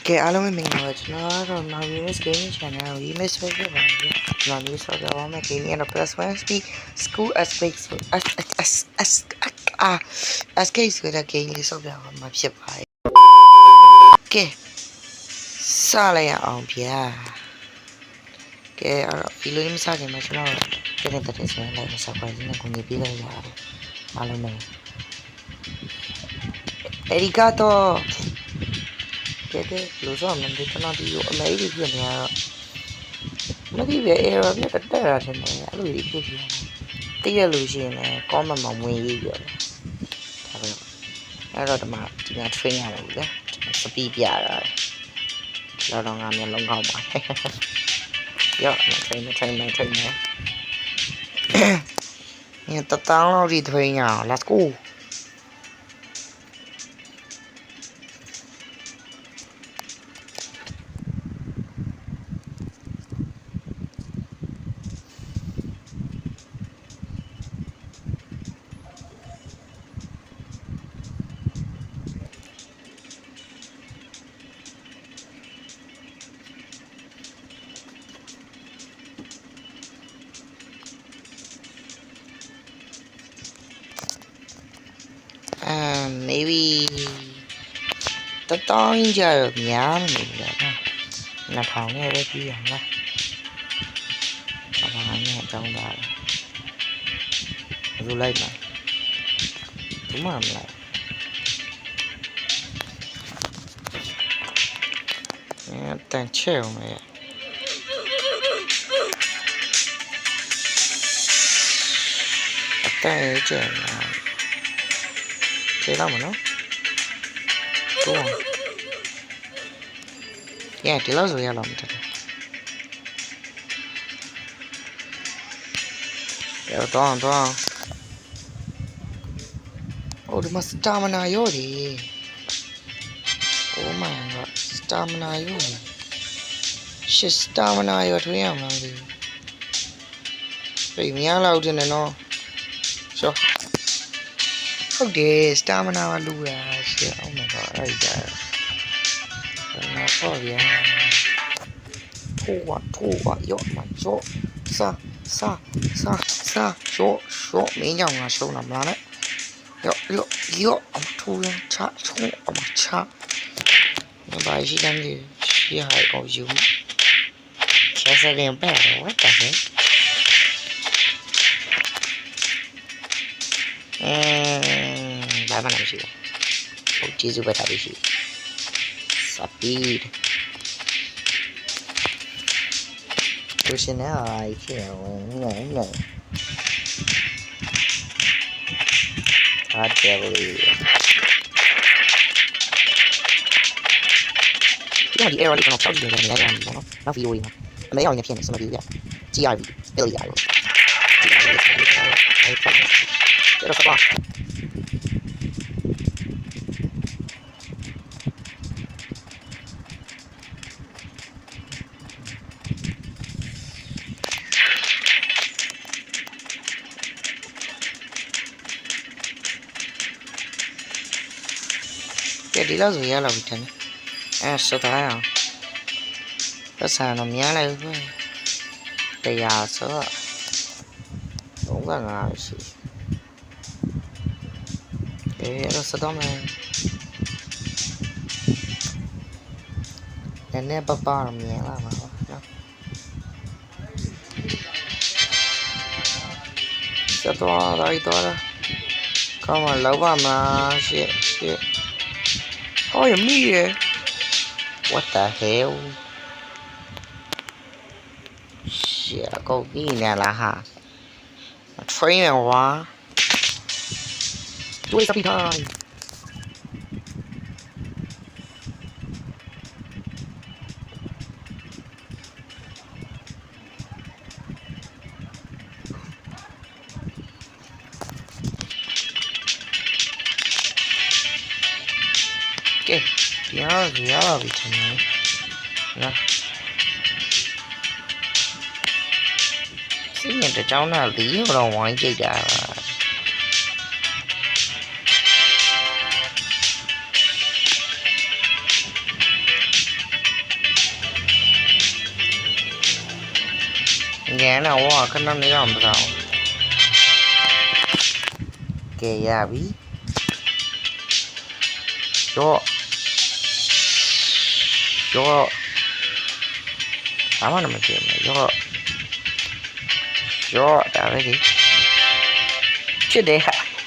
ကဲအားလုံးပဲမင်္ဂလာပါကျွန်တော်ကတော့ Navi's Gaming Channel ကိုရေးမယ်ဆိုပြပါမယ်ကျွန်တော်မျိုးဆော့ပြပါမယ် Gaming ကတော့ +1 speed school escape ဆိုescape ဆိုတဲ့ game လေးဆော့ပြပါမှာဖြစ်ပါတယ်ကဲစလိုက်ရအောင်ဗျာကဲအဲ့တော့ဒီလိုမျိုးစခင်မှာကျွန်တော်ပြတဲ့တဲ့ဆိုရင်လည်း surprise နဲ့ကိုနေပြီးလိုက်ရတယ်အားလုံးပဲエリカとကဲလို့ဆိုမှဒီကျွန်တော်ဒီကိုအမေကြီးဖြစ်နေရတော့မသိပဲ error ပြတက်တာထင်တယ်အဲ့လိုကြီးဖြစ်နေတည့်ရလို့ရှိရင်လည်း comment မှာဝင်ရေးပြောတယ်ဒါပဲအဲ့တော့ဒီမှာ train ရမှာဘူးလေ speed ပြတာတော့ငါမျက်လုံးကောင်းပါရော train ညတတောင်းလောက်ဒီ train ရအောင် let's go maybe တတောင်းကြရများနေတယ်နော်2000နဲ့ပဲပြီးအောင်လားဘာမှမတောင်းပါဘူးဘူးလိုက်ပါဘူးမလိုက်တန်ချဲအောင်မယ်အတန်ရဲ့ကျန်ကျေးလာမနော်တော့ဒီလောက်ဆိုရလောက်မတက်တော့အိုးဒီမှာစတာမနာရောဒီ Oh my god စတာမနာရောရှစ်စတာမနာရောထွေးရမှာလေပြေမရလောက်တင်နေနော်ရှောဟုတ်တယ်စတာမနာကလူရရှစ်အောင်မှာတော့အဲ့ဒါငါပေါ့ဗျာထိုးဝရော့မှာရော့စာရော့မင်းကြောင့်ငါရှုံးတာမလားနဲ့ရော့အမထိုးရချချုံးအမချဘာရှိတယ်ရှိဟာကိုယူချက်စရင်ပဲwhat the heck ဘာမှမရှိဘူးဟုတ်ကျေးဇူးပဲတာရှိspeed လူရှင်နဲ့အားဖြစ်ငယ်အားတယ်လို့ဒီ error လေးကျွန်တော်ဖြောက်ကြည့်နေတယ်လည်းနော်နောက်ဗီဒီယိုလေးမှာအမေရောင်နေဖြစ်နေစမပြီးပြကြည့်ရပြီပြလိုက်ရတော့ကျတော့ပါဒီလောက်ဆိုရလောက်ပြီထင်တယ်ဆက်ထားရအောင်ပတ်စံတော့များလိုက်ဘူးတရားဆို35ရှိအဲ့တော့စတော့မယ်နည်းနည်းပပမြင်လာမှာပါနော်စတော့လိုက်တော့ကောင်းမလောက်ပါမလားရှစ်Oh, you're me here. What the hell? Shit, I go in there lah ha. Train and what? Do it every time. Okay, yeah, we can know. See, the town now, the you don't want to get nghe nào quá cái năm này làm sao kề ya bí cho sao mà nó chuyện này cho đã cái gì chứ để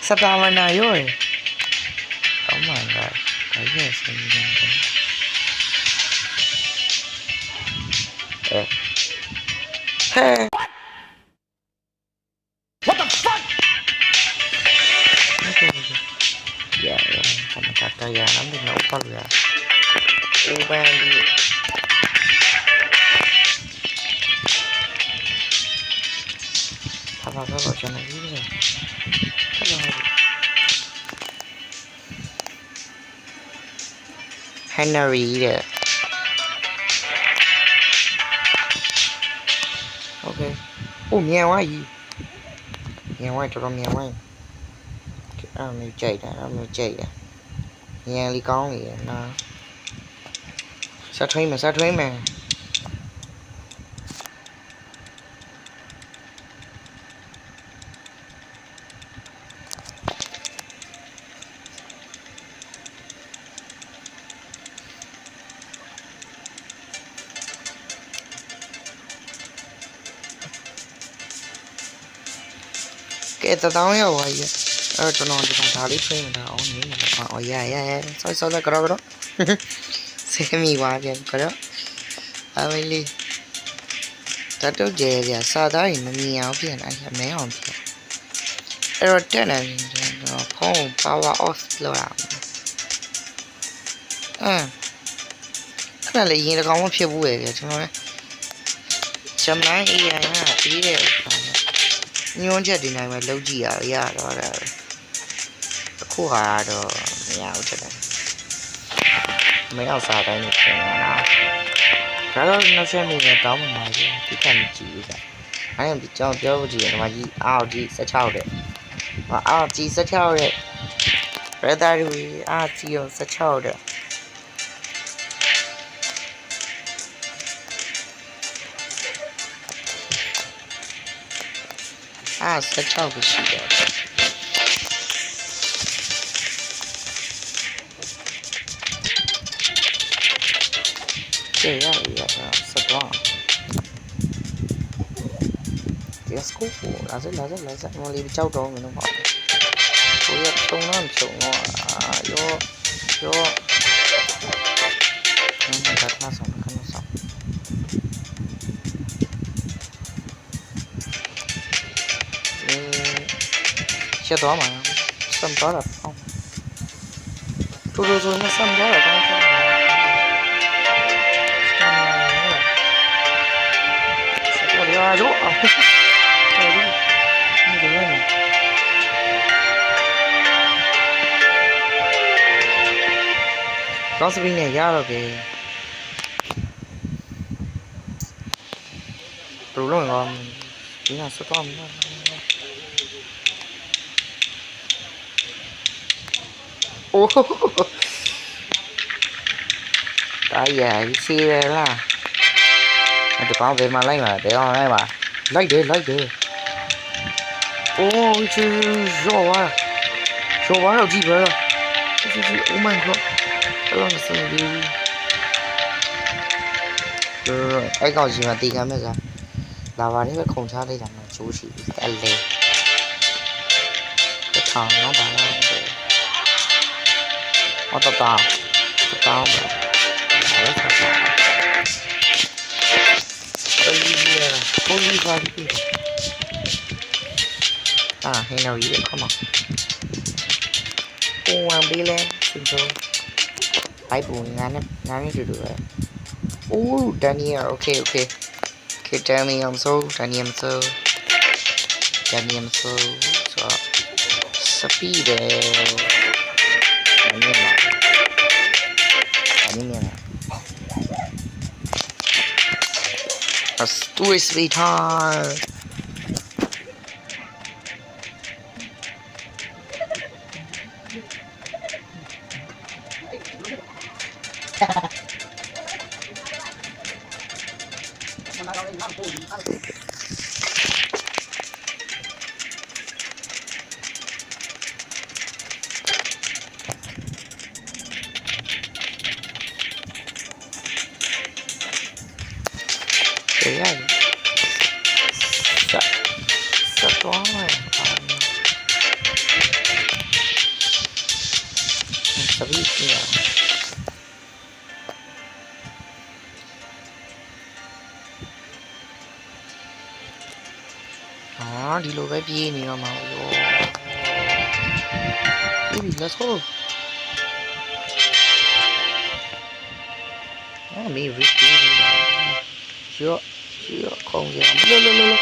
sắp ra ngoài này rồi không mà rồi cái gì xem hey. What the fuck? Dạ, không thật ra già lắm thì nấu con gà U3 đi thật vào cái gọi cho nó biết rồi rất là Henry đấy ok ủa nghèo quá gì nghèo quá cho con nghèo quá mày chạy à nghe đi con thì nó sao thuê mà cái tao hiểu rồi cho nó thì thằng tháo đi thuê mà tháo nghĩ là họ dạ sao ra cái đó xem mi qua kìa cái đó vậy đi ta đâu về sao đó thì mình nhiều phía này mấy hòn phía rồi thế này nó không power off rồi cái này là gì nó không có phía vui kìa chúng nó chấm nắng y ha tí đấy nhon chết đi này mà lâu gì à đó là khu hà đó nhau chết này mấy ao xa đây này nào cái đó nó xem mình là đó mà cái cần chỉ vậy anh em bị cho gì mà gì ao gì sẽ chào đấy mà ao gì sẽ chào đấy rồi ta đi ao gì sẽ chào đấy sẽ chào cái gì đấy这样也是装。这个school来这，我离教招没弄好。我也东南穷啊，有，看那上。写多嘛，什么多了哦？做那什么多了东西。ra chỗ có spin này ra rồi kìa đủ rồi ngon chỉ là số con ô tại giờ xe là tụi con về mà lấy mà để con lấy mà lấy được ôi chứ rõ quá đâu gì vậy oh my god cái là gì đi rồi anh còn gì mà tìm cái bây giờ là vào đấy không sao đây là mà chú chỉ cái lề cái thằng nó bảo là nó tao mà Oliva đi Henry come on anh đi lên xin cho ai buồn ngán được Daniel okay Daniel so speed Let's do it, sweetheart. ရတယ်ဆက်သွားမယ်စပီးပြဒီလိုပဲပြေးနေတော့မှာရောဒီ let's go မေး risk ပြေးနေပါရောခုံးကြမလို့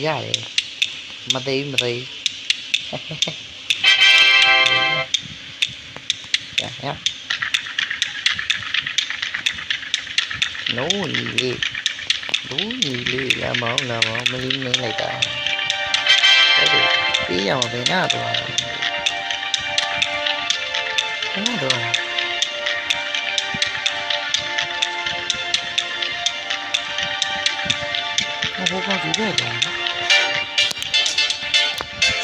ရတယ်မသေးရနိုးနီလေးလာမောင်းမလေးမင်းလိုက်တာအဲ့ဒါပြေးရအောင်ဘယ်နာတော့ဘောကဒီပဲတော့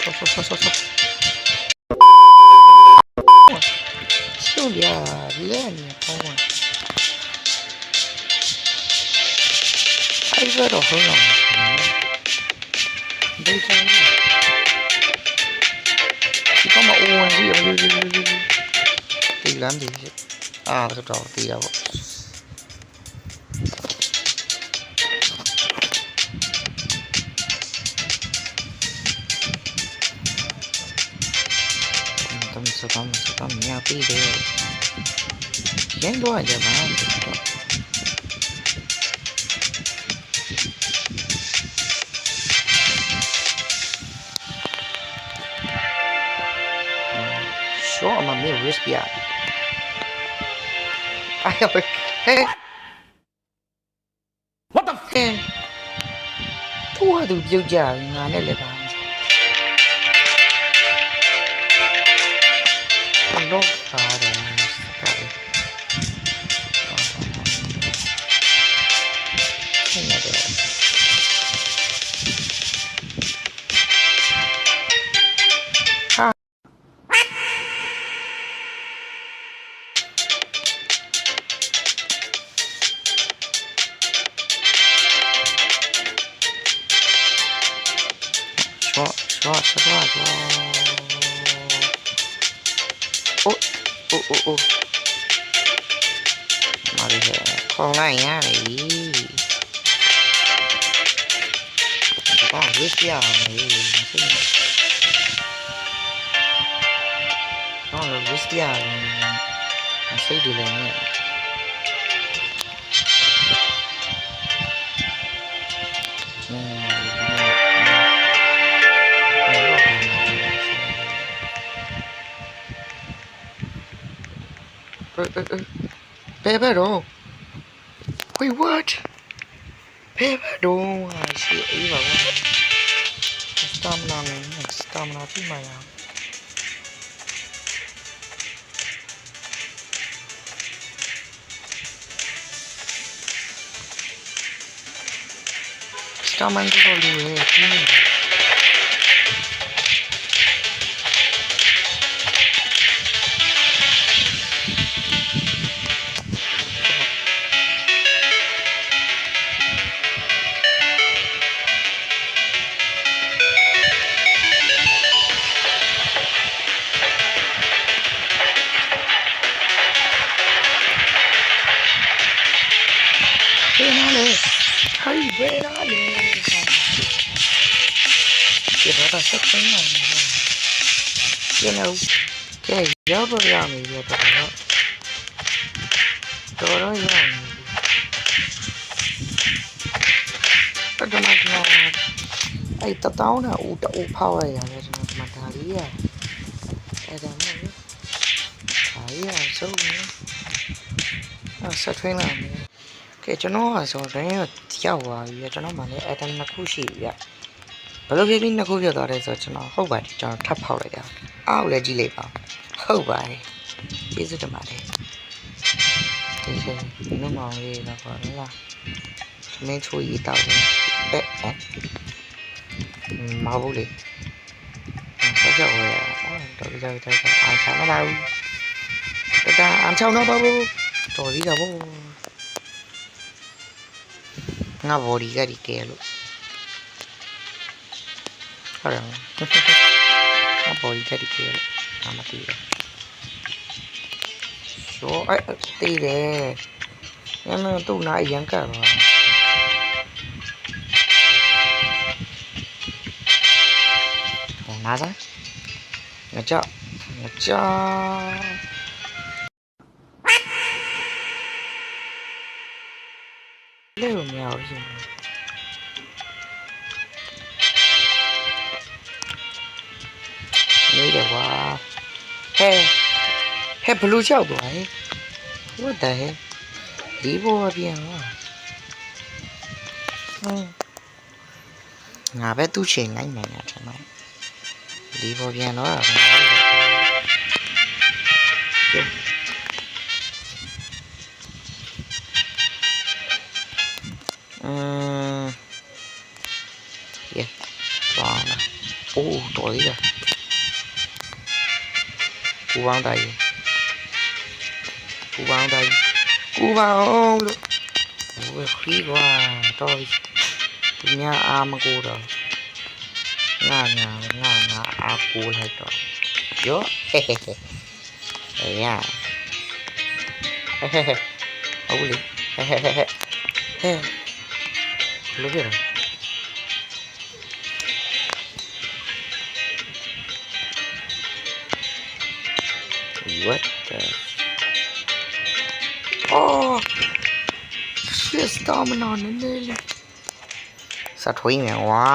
ဆောရှုပ်ရလဲနေပေါ့အဲ့ဒါတော့ဟုတ်လားဒီကောင်ဒီကောင်မအိုးဝင်ကြီးဒီလမ်းဒီဆိုတော့တီးရပါစမ်းမြာပြီးတယ်ရင်းတော့ကြပါရှော့မမေ risk ပြ哎呀嘿 what the fuck သူ့ဟာသူပြုတ်ကြငါနဲ့လည်းပါတော့စားတယ်说哦妈的狂烂呀嘞帮我别笑嘞帮我别笑嘞谁的嘞呢Pepperoni. Wait, what? Pepperoni. Shit, even one. Stamina, to my arm. Stamina to do it. Hurry, where are you? Get out of section. You know, okay, you're around me. You're around me. But I'm not. I thought down a power. I'm not here. I don't know. So. Set train on me. ကဲကျွန်တော်ကဆိုတော့ရောက်သွားပြီကျွန်တော်မှလည်းအတန်းနှစ်ခုရှိပြီဗျဘယ်လိုဖြစ်ပြီးနှစ်ခုဖြစ်သွားတယ်ဆိုတော့ကျွန်တော်ဟုတ်ပါတယ်ကျွန်တော်ထပ်ဖောက်လိုက်တာအောက်လည်းကြည့်လိုက်ပါဟုတ်ပါတယ်ကျေးဇူးတင်ပါတယ်ဒီလိုမောင်လေးတော့ခေါ်လားသမင်းချိုးရီတောက်တယ်မဟုတ်လေဆောက်ရှောက်ရတော့ကြောက်အားချောင်းတော့ပါဘူး တာအချောင်းတော့ပါဘူးတော်သေးတာပေါ့ ငါ body ကဒီကဲလို့ဟုတ်တယ်ငါ body ကဒီကဲလို့ငါမသိဘူးရှိုးအဲ့တေးတယ်ညမတူနာအရင်ကတ်တော့နားစားငါကြောက်လေမရဘူးနေတယ်ကွာဟဲဘလူးချောက်သွားဟဲ what the hell ဒီဘောပြန်သွားငါပဲသူ့ချိန်နိုင်နေတယ်ကျွန်တော်ဒီဘောပြန်တော့耶，完了，哦，多一点，古王大爷，我黑瓜到人家阿么过的，俺阿过来的，哟，嘿嘿嘿，哎呀，嘿嘿嘿，好嘞，嘿嘿嘿嘿，嘿，录着呢。What the? Oh, shit! Stamina နည်းနည်းလေးစထွေးမယ်ကွာ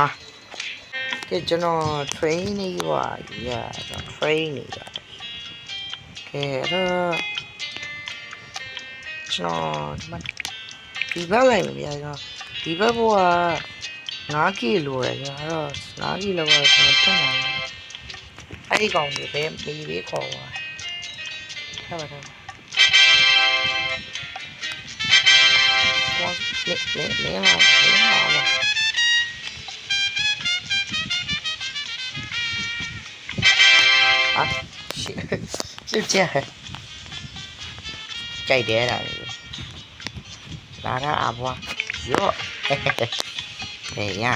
ကဲကျွန်တော် train နေပါရကျွန်တော် train နေပါကဲအဲ့တော့ကျွန်တော်ဒီဘက်လိုက်မယ်ဗျာကျွန်တော်ဒီဘက်ဘက်က9 kg လိုရယ်ကျွန်တော်9 kg လောက်ကျွန်တော်တက်နိုင်တယ်အဲ့ဒီကောင်တွေပဲမေးပေးခေါ်သွားထားပါတော့没了啊是这样ใจเดียดอะไรลาอาบัวเยอะเฮ้ยย่า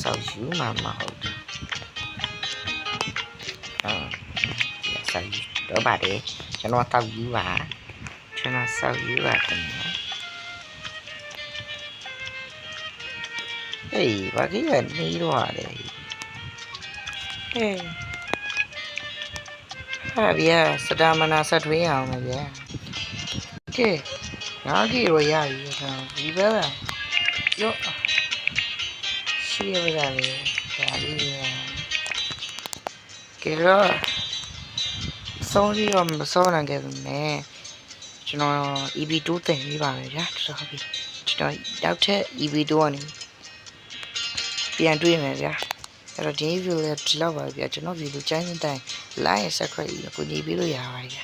สาวยูมาหดสาวยูตัวบาดเองฉันว่าสาวยูว่ะฉันว่าสาวยูว่ะตรงนี้เฮ้ยว่าที่แบบนี้ด้วยเลยเฮ้ยဗျာစတာမနာဆက်ထွေးအောင်ပဲဗျာကဲ9 kg ရပြီဆိုဒီဘက်ကရော့ရှိရပါလေဒါလေးကဲတော့စောင်းကြီးတော့မစောနိုင်ခဲ့ဘူးနဲ့ကျွန်တော် EB2 တင်ပြီးပါမယ်ဗျာတော်ပြီကျွန်တော်ရောက်တဲ့ EB2 ကနေပြန်တွေ့မယ်ဗျာအဲ့တော့ဒီ video လေးဒီလောက်ပါဗျာကျွန်တော် video ကြိုင်းတိုင်း like and subscribe ကိုညီပေးလို့ရပါတယ်ဗျာ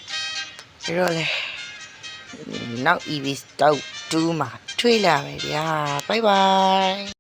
အဲ့တော့လေနောက် EB2 မှာထွေးလာမယ်ဗျာ bye bye